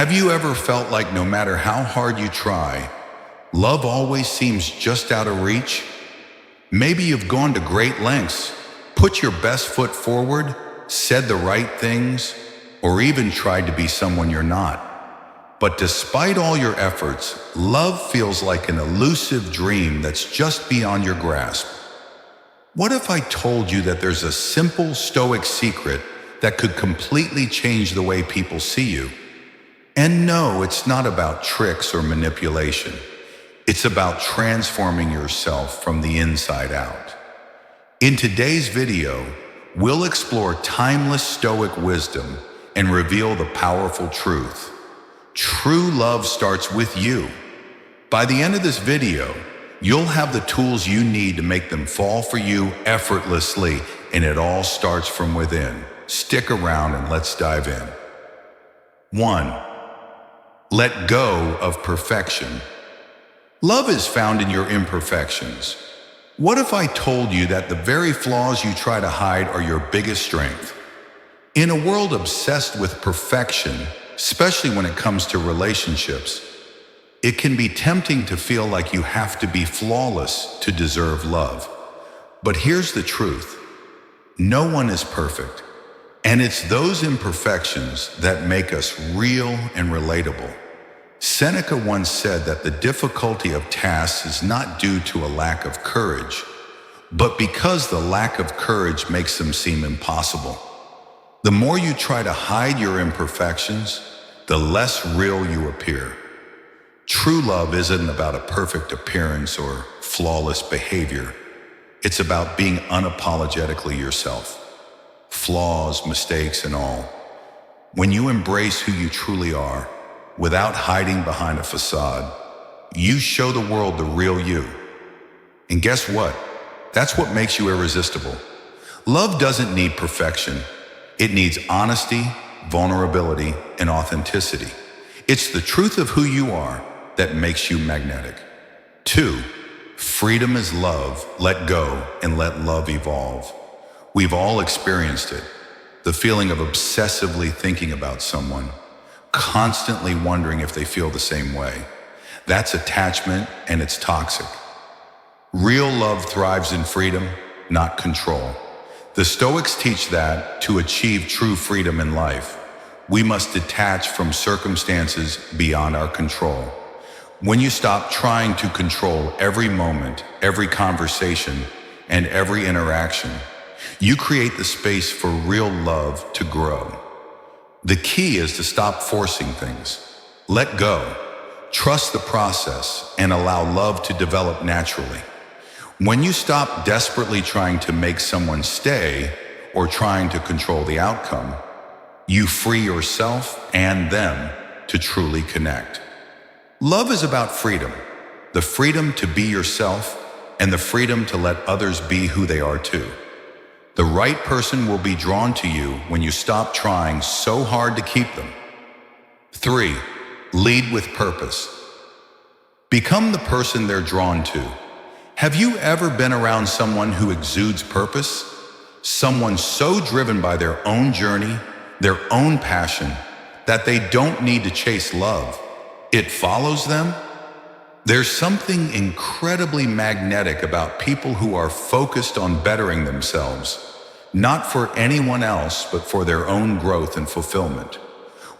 Have you ever felt like no matter how hard you try, love always seems just out of reach? Maybe you've gone to great lengths, put your best foot forward, said the right things, or even tried to be someone you're not. But despite all your efforts, love feels like an elusive dream that's just beyond your grasp. What if I told you that there's a simple Stoic secret that could completely change the way people see you? And no, it's not about tricks or manipulation. It's about transforming yourself from the inside out. In today's video, we'll explore timeless Stoic wisdom and reveal the powerful truth. True love starts with you. By the end of this video, you'll have the tools you need to make them fall for you effortlessly, and it all starts from within. Stick around and let's dive in. 1. Let go of perfection. Love is found in your imperfections. What if I told you that the very flaws you try to hide are your biggest strength? In a world obsessed with perfection, especially when it comes to relationships, it can be tempting to feel like you have to be flawless to deserve love. But here's the truth. No one is perfect, and it's those imperfections that make us real and relatable. Seneca once said that the difficulty of tasks is not due to a lack of courage, but because the lack of courage makes them seem impossible. The more you try to hide your imperfections, the less real you appear. True love isn't about a perfect appearance or flawless behavior. It's about being unapologetically yourself. Flaws, mistakes, and all. When you embrace who you truly are, without hiding behind a facade, you show the world the real you. And guess what? That's what makes you irresistible. Love doesn't need perfection. It needs honesty, vulnerability, and authenticity. It's the truth of who you are that makes you magnetic. 2. Freedom is love. Let go and let love evolve. We've all experienced it. The feeling of obsessively thinking about someone, constantly wondering if they feel the same way. That's attachment, and it's toxic. Real love thrives in freedom, not control. The Stoics teach that to achieve true freedom in life, we must detach from circumstances beyond our control. When you stop trying to control every moment, every conversation, and every interaction, you create the space for real love to grow. The key is to stop forcing things. Let go, trust the process, and allow love to develop naturally. When you stop desperately trying to make someone stay or trying to control the outcome, you free yourself and them to truly connect. Love is about freedom, the freedom to be yourself and the freedom to let others be who they are too. The right person will be drawn to you when you stop trying so hard to keep them. 3. Lead with purpose. Become the person they're drawn to. Have you ever been around someone who exudes purpose? Someone so driven by their own journey, their own passion, that they don't need to chase love. It follows them. There's something incredibly magnetic about people who are focused on bettering themselves, not for anyone else, but for their own growth and fulfillment.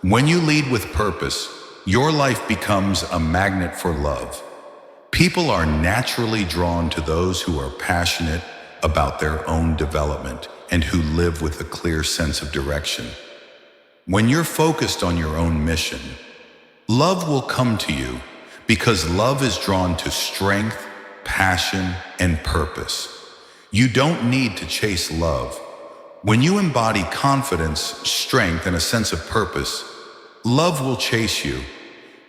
When you lead with purpose, your life becomes a magnet for love. People are naturally drawn to those who are passionate about their own development and who live with a clear sense of direction. When you're focused on your own mission, love will come to you because love is drawn to strength, passion, and purpose. You don't need to chase love. When you embody confidence, strength, and a sense of purpose, love will chase you.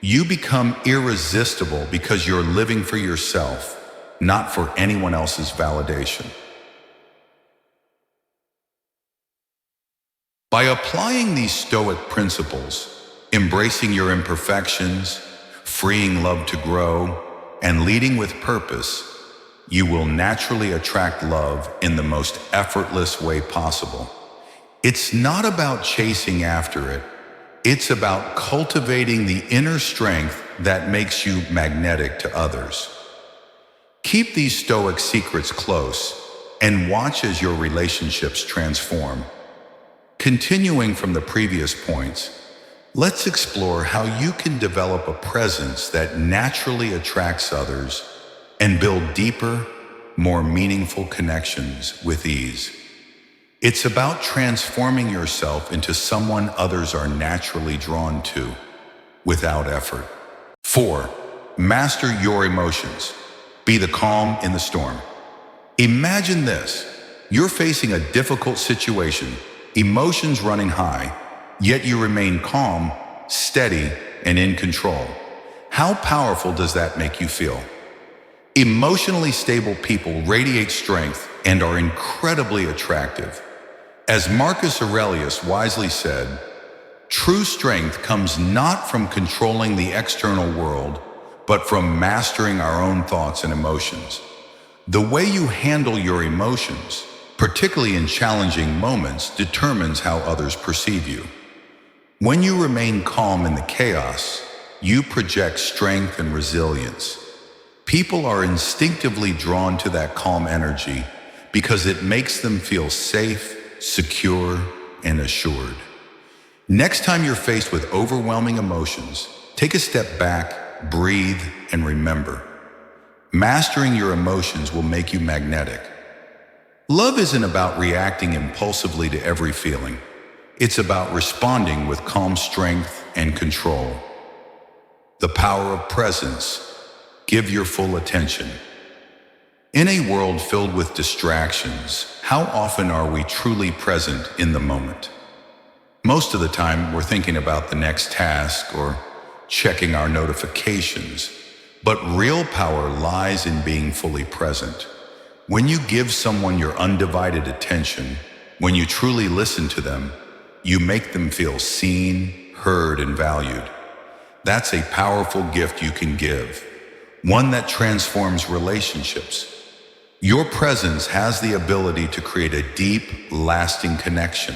You become irresistible because you're living for yourself, not for anyone else's validation. By applying these Stoic principles, embracing your imperfections, freeing love to grow, and leading with purpose, you will naturally attract love in the most effortless way possible. It's not about chasing after it, It's about cultivating the inner strength that makes you magnetic to others. Keep these Stoic secrets close and watch as your relationships transform. Continuing from the previous points, let's explore how you can develop a presence that naturally attracts others and build deeper, more meaningful connections with ease. It's about transforming yourself into someone others are naturally drawn to without effort. 4. Master your emotions. Be the calm in the storm. Imagine this. You're facing a difficult situation, emotions running high, yet you remain calm, steady, and in control. How powerful does that make you feel? Emotionally stable people radiate strength and are incredibly attractive. As Marcus Aurelius wisely said, true strength comes not from controlling the external world, but from mastering our own thoughts and emotions. The way you handle your emotions, particularly in challenging moments, determines how others perceive you. When you remain calm in the chaos, you project strength and resilience. People are instinctively drawn to that calm energy because it makes them feel safe, secure, and assured. Next time you're faced with overwhelming emotions, take a step back, breathe, and remember. Mastering your emotions will make you magnetic. Love isn't about reacting impulsively to every feeling. It's about responding with calm strength and control. The power of presence. Give your full attention. In a world filled with distractions, how often are we truly present in the moment? Most of the time, we're thinking about the next task or checking our notifications. But real power lies in being fully present. When you give someone your undivided attention, when you truly listen to them, you make them feel seen, heard, and valued. That's a powerful gift you can give, one that transforms relationships. Your presence has the ability to create a deep, lasting connection.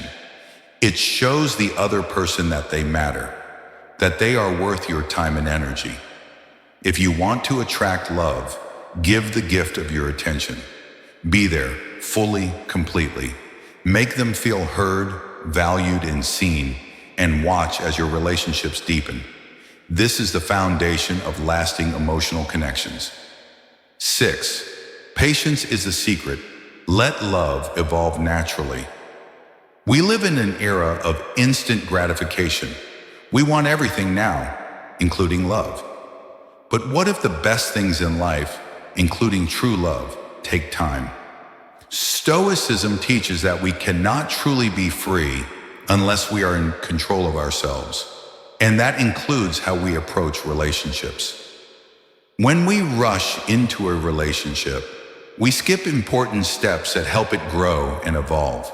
It shows the other person that they matter, that they are worth your time and energy. If you want to attract love, give the gift of your attention. Be there, fully, completely. Make them feel heard, valued, and seen, and watch as your relationships deepen. This is the foundation of lasting emotional connections. 6. Patience is the secret. Let love evolve naturally. We live in an era of instant gratification. We want everything now, including love. But what if the best things in life, including true love, take time? Stoicism teaches that we cannot truly be free unless we are in control of ourselves. And that includes how we approach relationships. When we rush into a relationship, we skip important steps that help it grow and evolve.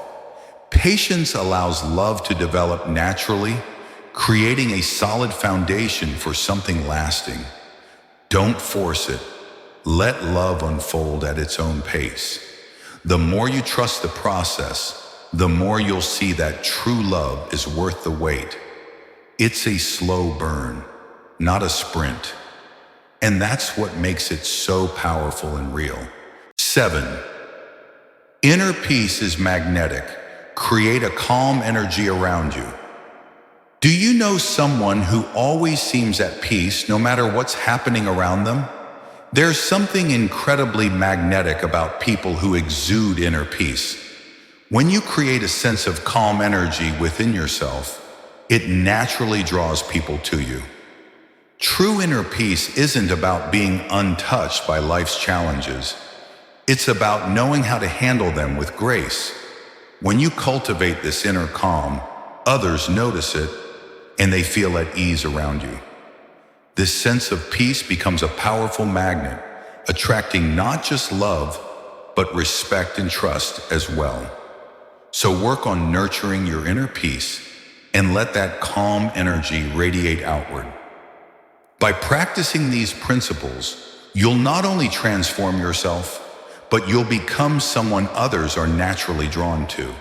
Patience allows love to develop naturally, creating a solid foundation for something lasting. Don't force it. Let love unfold at its own pace. The more you trust the process, the more you'll see that true love is worth the wait. It's a slow burn, not a sprint. And that's what makes it so powerful and real. 7. Inner peace is magnetic. Create a calm energy around you. Do you know someone who always seems at peace no matter what's happening around them? There's something incredibly magnetic about people who exude inner peace. When you create a sense of calm energy within yourself, it naturally draws people to you. True inner peace isn't about being untouched by life's challenges. It's about knowing how to handle them with grace. When you cultivate this inner calm, others notice it and they feel at ease around you. This sense of peace becomes a powerful magnet, attracting not just love, but respect and trust as well. So work on nurturing your inner peace and let that calm energy radiate outward. By practicing these principles, you'll not only transform yourself, but you'll become someone others are naturally drawn to.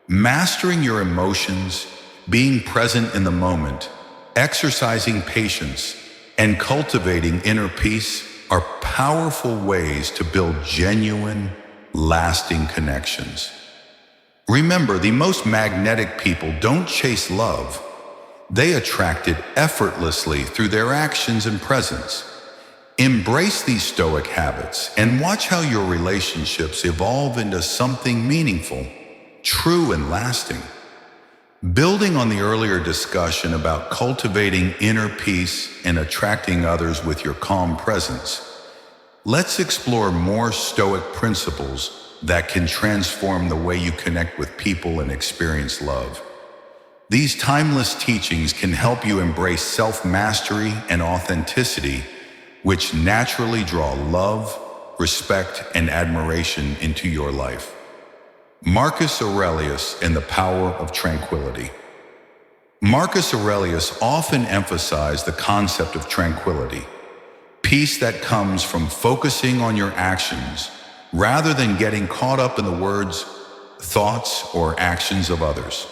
Mastering your emotions being present in the moment, exercising patience, and cultivating inner peace are powerful ways to build genuine, lasting connections. Remember, the most magnetic people don't chase love. They attract it effortlessly through their actions and presence. Embrace these Stoic habits and watch how your relationships evolve into something meaningful, true, and lasting. Building on the earlier discussion about cultivating inner peace and attracting others with your calm presence, let's explore more Stoic principles that can transform the way you connect with people and experience love. These timeless teachings can help you embrace self-mastery and authenticity, which naturally draw love, respect, and admiration into your life. Marcus Aurelius and the Power of Tranquility. Marcus Aurelius often emphasized the concept of tranquility, peace that comes from focusing on your actions rather than getting caught up in the words, thoughts, or actions of others.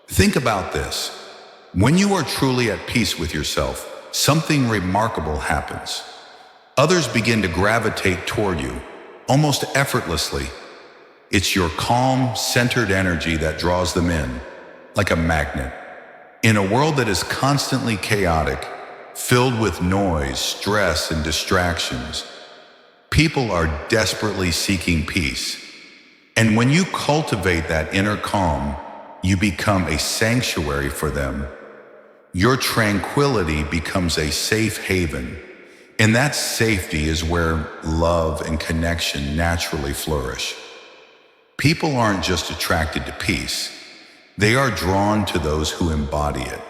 Think about this. When you are truly at peace with yourself, something remarkable happens. Others begin to gravitate toward you, almost effortlessly. It's your calm, centered energy that draws them in, like a magnet. In a world that is constantly chaotic, filled with noise, stress, and distractions, people are desperately seeking peace. And when you cultivate that inner calm, you become a sanctuary for them. Your tranquility becomes a safe haven, and that safety is where love and connection naturally flourish. People aren't just attracted to peace, they are drawn to those who embody it.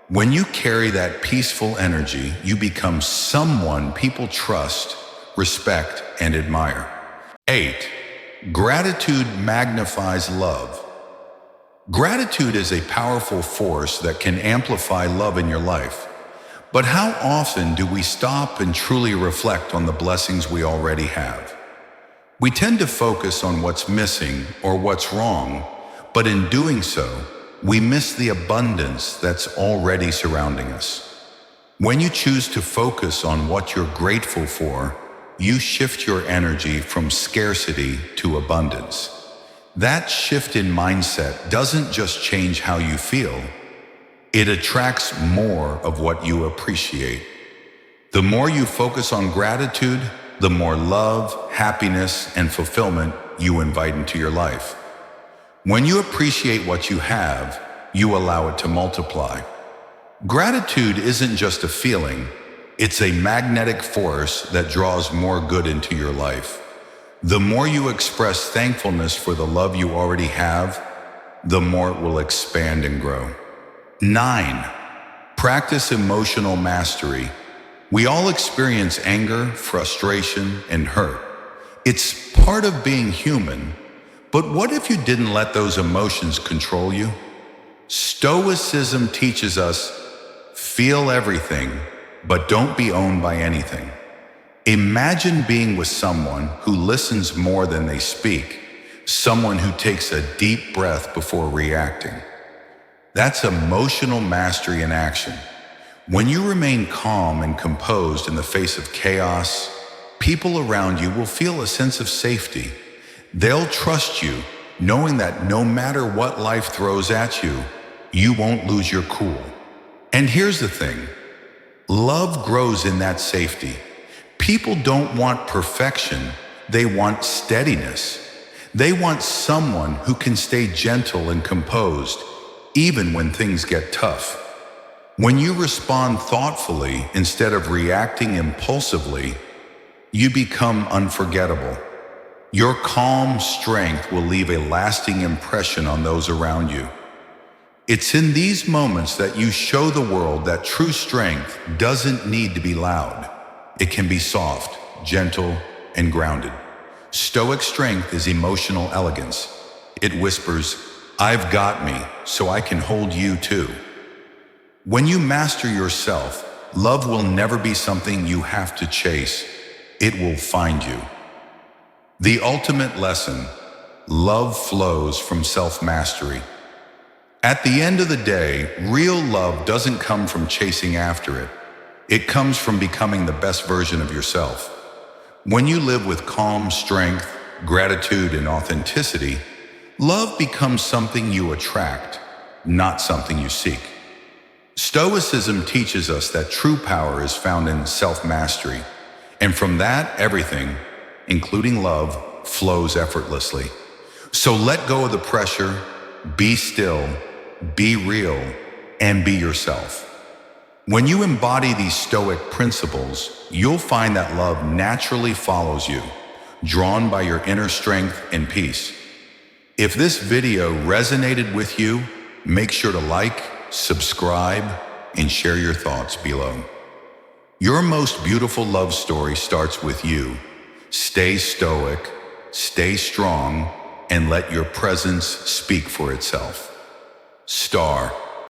When you carry that peaceful energy, you become someone people trust, respect, and admire. 8. Gratitude magnifies love. Gratitude is a powerful force that can amplify love in your life. But how often do we stop and truly reflect on the blessings we already have? We tend to focus on what's missing or what's wrong, but in doing so, we miss the abundance that's already surrounding us. When you choose to focus on what you're grateful for, you shift your energy from scarcity to abundance. That shift in mindset doesn't just change how you feel, it attracts more of what you appreciate. The more you focus on gratitude, the more love, happiness, and fulfillment you invite into your life. When you appreciate what you have, you allow it to multiply. Gratitude isn't just a feeling, it's a magnetic force that draws more good into your life. The more you express thankfulness for the love you already have, the more it will expand and grow. 9. Practice emotional mastery. We all experience anger, frustration, and hurt. It's part of being human, but what if you didn't let those emotions control you? Stoicism teaches us, feel everything, but don't be owned by anything. Imagine being with someone who listens more than they speak, someone who takes a deep breath before reacting. That's emotional mastery in action. When you remain calm and composed in the face of chaos, people around you will feel a sense of safety. They'll trust you, knowing that no matter what life throws at you, you won't lose your cool. And here's the thing, love grows in that safety. People don't want perfection, they want steadiness. They want someone who can stay gentle and composed, even when things get tough. When you respond thoughtfully instead of reacting impulsively, you become unforgettable. Your calm strength will leave a lasting impression on those around you. It's in these moments that you show the world that true strength doesn't need to be loud. It can be soft, gentle, and grounded. Stoic strength is emotional elegance. It whispers, "I've got me, so I can hold you too." When you master yourself, love will never be something you have to chase. It will find you. The ultimate lesson, love flows from self-mastery. At the end of the day, real love doesn't come from chasing after it. It comes from becoming the best version of yourself. When you live with calm, strength, gratitude, and authenticity, love becomes something you attract, not something you seek. Stoicism teaches us that true power is found in self-mastery, and from that, everything, including love, flows effortlessly. So let go of the pressure, be still, be real, and be yourself. When you embody these Stoic principles, you'll find that love naturally follows you, drawn by your inner strength and peace. If this video resonated with you, make sure to like, subscribe, and share your thoughts below. Your most beautiful love story starts with you. Stay stoic, stay strong, and let your presence speak for itself. Star.